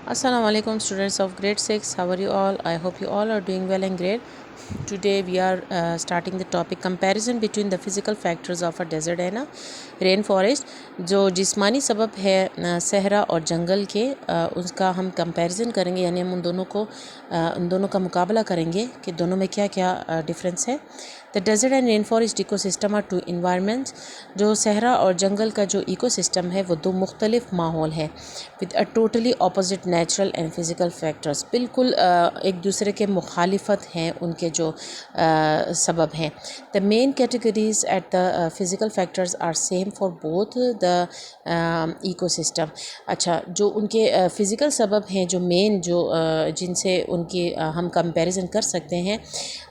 Assalamu alaikum students of grade 6. How are you all? I hope you all are doing well and great. Today we are starting the topic comparison between the physical factors of a desert and a rain forest. जो जिस्मानी सबब है सहरा और जंगल के उसका हम comparison करेंगे, यानी हम उन दोनों का मुकाबला करेंगे कि दोनों में क्या क्या डिफरेंस है। The desert and rain forest ecosystem are two environments. जो सहरा और जंगल का जो इकोसिस्टम है वो दो मुख्तलिफ माहौल है with a totally opposite natural and physical factors. बिल्कुल एक दूसरे के मुखालिफत हैं उनके जो सबब हैं। The main categories at the physical factors are same for both the ecosystem. अच्छा, जो उनके फ़िज़िकल सबब हैं, जो मेन जो जिनसे उनकी हम कंपैरिजन कर सकते हैं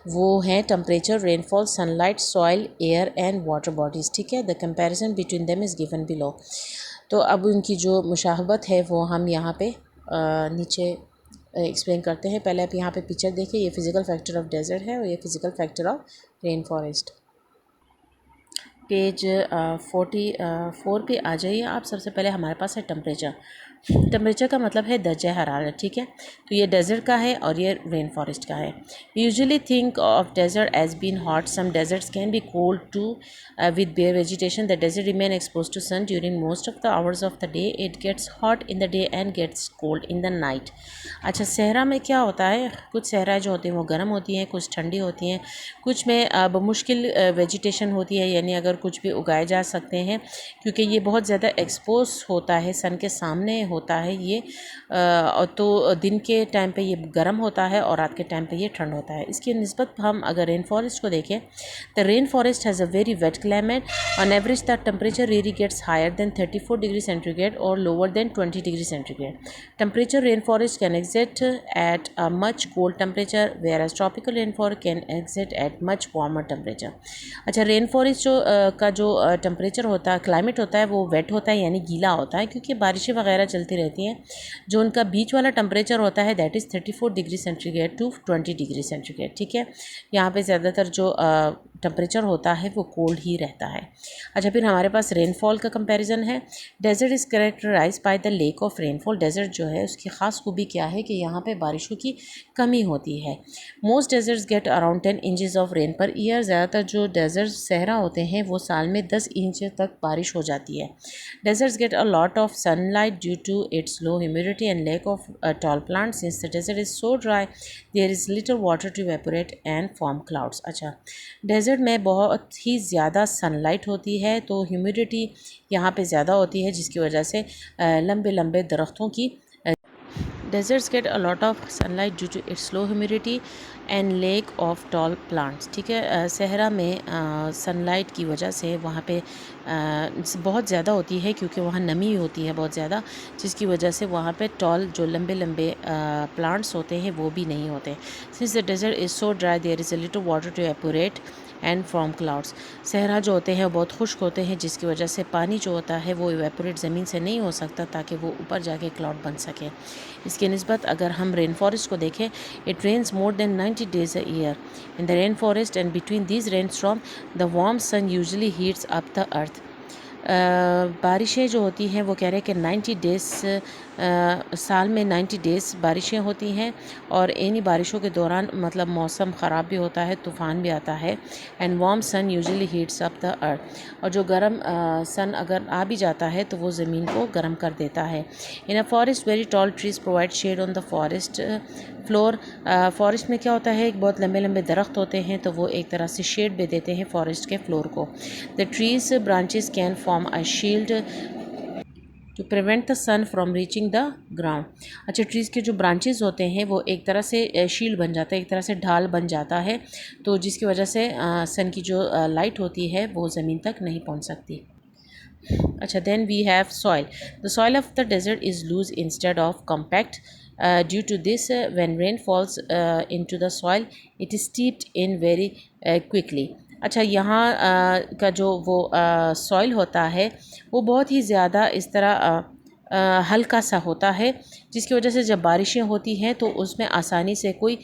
वो हैं temperature, rainfall, sunlight, soil, air and water bodies. ठीक है, the comparison between them is given below. तो अब उनकी जो मुशाहबत है वो हम यहाँ पे नीचे एक्सप्लेन करते हैं। पहले आप यहाँ पे पिक्चर देखिए, ये फ़िज़िकल फैक्टर ऑफ डेजर्ट है और ये physical factor of rain forest. Page 44 पे आ जाइए आप। सबसे पहले हमारे पास है टेम्परेचर। टेम्परेचर का मतलब है दर्जा हरारत। ठीक है, तो ये डेजर्ट का है और ये रेन फॉरेस्ट का है। Usually think of desert as been hot. Some deserts can be cold too with bare vegetation. The desert remain expose to sun during most of the hours of the day. It gets hot in the day and gets cold in the night. अच्छा, Sahara में क्या होता है, कुछ सहरा जो होती हैं वो गर्म होती हैं, कुछ ठंडी होती हैं, कुछ में बमुश्किल वेजिटेशन होती है, यानी अगर कुछ भी उगाए जा सकते हैं, क्योंकि ये बहुत ज़्यादा एक्सपोज होता है, सन के सामने होता है ये। तो दिन के टाइम पे ये गर्म होता है और रात के टाइम पे ये ठंड होता है। इसकी निस्बत हम अगर रेन फॉरेस्ट को देखें, the rain forest has a very wet climate. On average the temperature really gets higher than 34 degree centigrade और lower than 20 degree centigrade. Temperature rain forest can exist at a much cold temperature where as tropical rain forest can exist at much warmer temperature. अच्छा, rain forest का जो temperature होता है, climate होता है, वो wait होता है यानी गीला होता है, क्योंकि बारिशें वगैरह चलती रहती हैं। जो उनका बीच वाला टेम्परेचर होता है that is 34 degree centigrade to 20 degree centigrade. ठीक है, यहाँ पे ज़्यादातर जो टेम्परेचर होता है वो कोल्ड ही रहता है। अच्छा, फिर हमारे पास रेनफॉल का कंपैरिजन है। Desert is characterise by the lack of rainfall. Desert जो है उसकी ख़ास खूबी क्या है कि यहाँ पे बारिशों की कमी होती है। Most deserts get around 10 inches of rain per year. ज़्यादातर जो डेजर्ट सहरा होते हैं वो साल में 10 इंच तक बारिश हो जाती है। Deserts get a lot of sunlight due to its low humidity and lack of tall plant. Since the desert is so dry there is little water to evaporate and form clouds. अच्छा, desert में बहुत ही ज़्यादा sunlight होती है, तो humidity यहाँ पे ज़्यादा होती है, जिसकी वजह से लंबे लंबे दरख्तों की deserts get a lot of sunlight due to its low humidity and lack of tall plants. ठीक है, सहरा में सनलाइट की वजह से वहाँ पे बहुत ज़्यादा होती है, क्योंकि वहाँ नमी होती है बहुत ज़्यादा, जिसकी वजह से वहाँ पे टॉल जो लंबे लंबे प्लांट्स होते हैं वो भी नहीं होते। Since the desert is so dry there is a little water to evaporate and from clouds. Sahara जो होते हैं वो बहुत खुश्क होते हैं, जिसकी वजह से पानी जो होता है वो इवेपोरेट ज़मीन से नहीं हो सकता, ताकि वो ऊपर जाके क्लाउड बन सके। इसके निस्बत अगर हम रेन फॉरेस्ट को देखें, it rains more than 90 days a year in the rainforest, and between these rainstorms the warm sun usually heats up the earth. बारिशें जो होती हैं वो कह रहे हैं कि 90 डेज़ साल में 90 डेज़ बारिशें होती हैं, और इन्हीं बारिशों के दौरान मतलब मौसम ख़राब भी होता है, तूफ़ान भी आता है। And warm sun usually heats up the earth. और जो गर्म सन अगर आ भी जाता है तो वो ज़मीन को गर्म कर देता है। In a forest very tall trees provide shade on the forest floor. Forest में क्या होता है, एक बहुत लंबे लंबे दरख्त होते हैं, तो वो एक तरह से शेड भी देते हैं फॉरेस्ट के फ्लोर को। The trees branches can form a shield to prevent the sun from reaching the ground. अच्छा, ट्रीज़ के जो ब्रांचेस होते हैं वो एक तरह से शील्ड बन जाता है, एक तरह से ढाल बन जाता है, तो जिसकी वजह से सन की जो लाइट होती है वो ज़मीन तक नहीं पहुंच सकती। अच्छा, then we have soil. The soil of the desert is loose instead of compact. Due to this, when rain falls into the soil, it is steeped in very quickly. अच्छा, यहाँ का जो वो सॉइल होता है वो बहुत ही ज़्यादा इस तरह हल्का सा होता है, जिसकी वजह से जब बारिशें होती हैं तो उसमें आसानी से कोई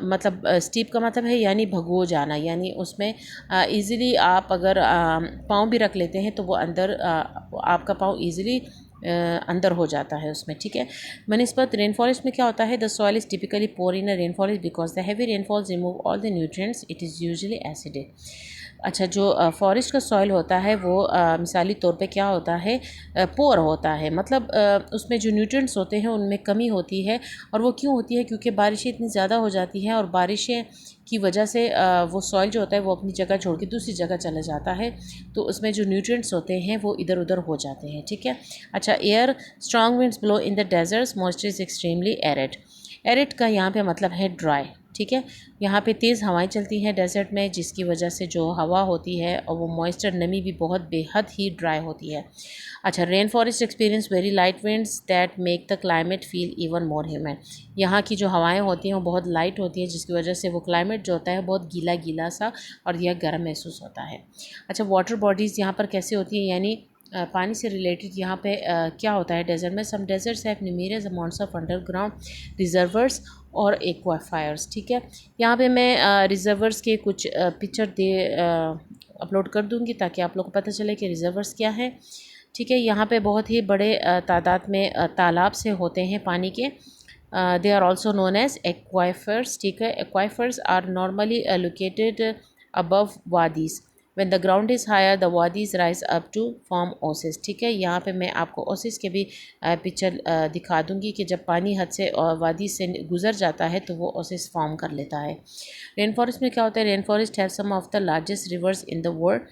मतलब स्टीप का मतलब है यानी भगो जाना, यानी उसमें इजीली आप अगर पाँव भी रख लेते हैं तो वो अंदर आपका पाँव इजीली अंदर हो जाता है उसमें, ठीक है। बनिस्बत रेन फॉरेस्ट में क्या होता है, the soil is typically poor in a rain forest because the heavy rainfalls remove all the nutrients, it is usually acidic. अच्छा, जो फॉरेस्ट का सॉइल होता है वो मिसाली तौर पे क्या होता है, पोर होता है, मतलब उसमें जो न्यूट्रिएंट्स होते हैं उनमें कमी होती है। और वो क्यों होती है, क्योंकि बारिशें इतनी ज़्यादा हो जाती हैं और बारिशें की वजह से वो सॉइल जो होता है वो अपनी जगह छोड़ के दूसरी जगह चला जाता है, तो उसमें जो न्यूट्रिएंट्स होते हैं वो इधर उधर हो जाते हैं, ठीक है। अच्छा, air strong winds blow in the deserts, moisture is extremely arid. Arid का यहाँ पे मतलब है ड्राई, ठीक है। यहाँ पे तेज़ हवाएं चलती हैं डेजर्ट में, जिसकी वजह से जो हवा होती है और वो मॉइस्चर नमी भी बहुत बेहद ही ड्राई होती है। अच्छा, rain forest experience very light winds that make the climate feel even more humid. यहाँ की जो हवाएं होती हैं वो बहुत लाइट होती हैं, जिसकी वजह से वो क्लाइमेट जो होता है बहुत गीला गीला सा और यह गर्म महसूस होता है। अच्छा, वाटर बॉडीज़ यहाँ पर कैसे होती हैं, यानी पानी से रिलेटेड यहाँ पे क्या होता है डेजर्ट में, some deserts have numerous amounts of underground reservoirs और एक्वाफायर्स, ठीक है। यहाँ पे मैं रिजर्वर्स के कुछ पिक्चर दे अपलोड कर दूँगी ताकि आप लोग को पता चले कि रिजर्वर्स क्या है, ठीक है। यहाँ पे बहुत ही बड़े तादाद में तालाब से होते हैं पानी के, they are also known as aquifers, ठीक है। Aquifers are normally located above wadis, when the ground is higher the wadis rise up to form oasis, ठीक है। यहाँ पे मैं आपको ओसिस के भी पिक्चर दिखा दूँगी कि जब पानी हद से और वादी से गुजर जाता है तो वो ओसिस फॉर्म कर लेता है। रेन फॉरेस्ट में क्या होता है, rain forest have some of the largest rivers in the world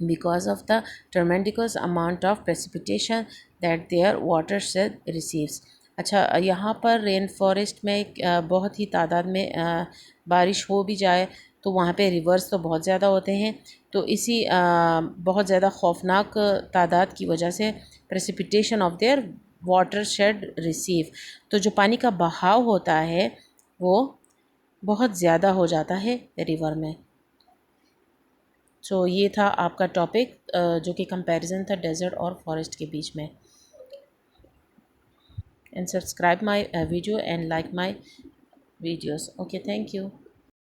because of the tremendous amount of precipitation that their watershed receives। अच्छा, यहाँ पर रेन फॉरेस्ट में बहुत ही तादाद में बारिश हो भी जाए तो वहाँ पे रिवर्स तो बहुत ज़्यादा होते हैं, तो इसी बहुत ज़्यादा खौफनाक तादाद की वजह से precipitation of their watershed receive, तो जो पानी का बहाव होता है वो बहुत ज़्यादा हो जाता है रिवर में। सो ये था आपका टॉपिक जो कि कंपैरिजन था डेजर्ट और फॉरेस्ट के बीच में। And subscribe my video and like my videos. Okay, thank you.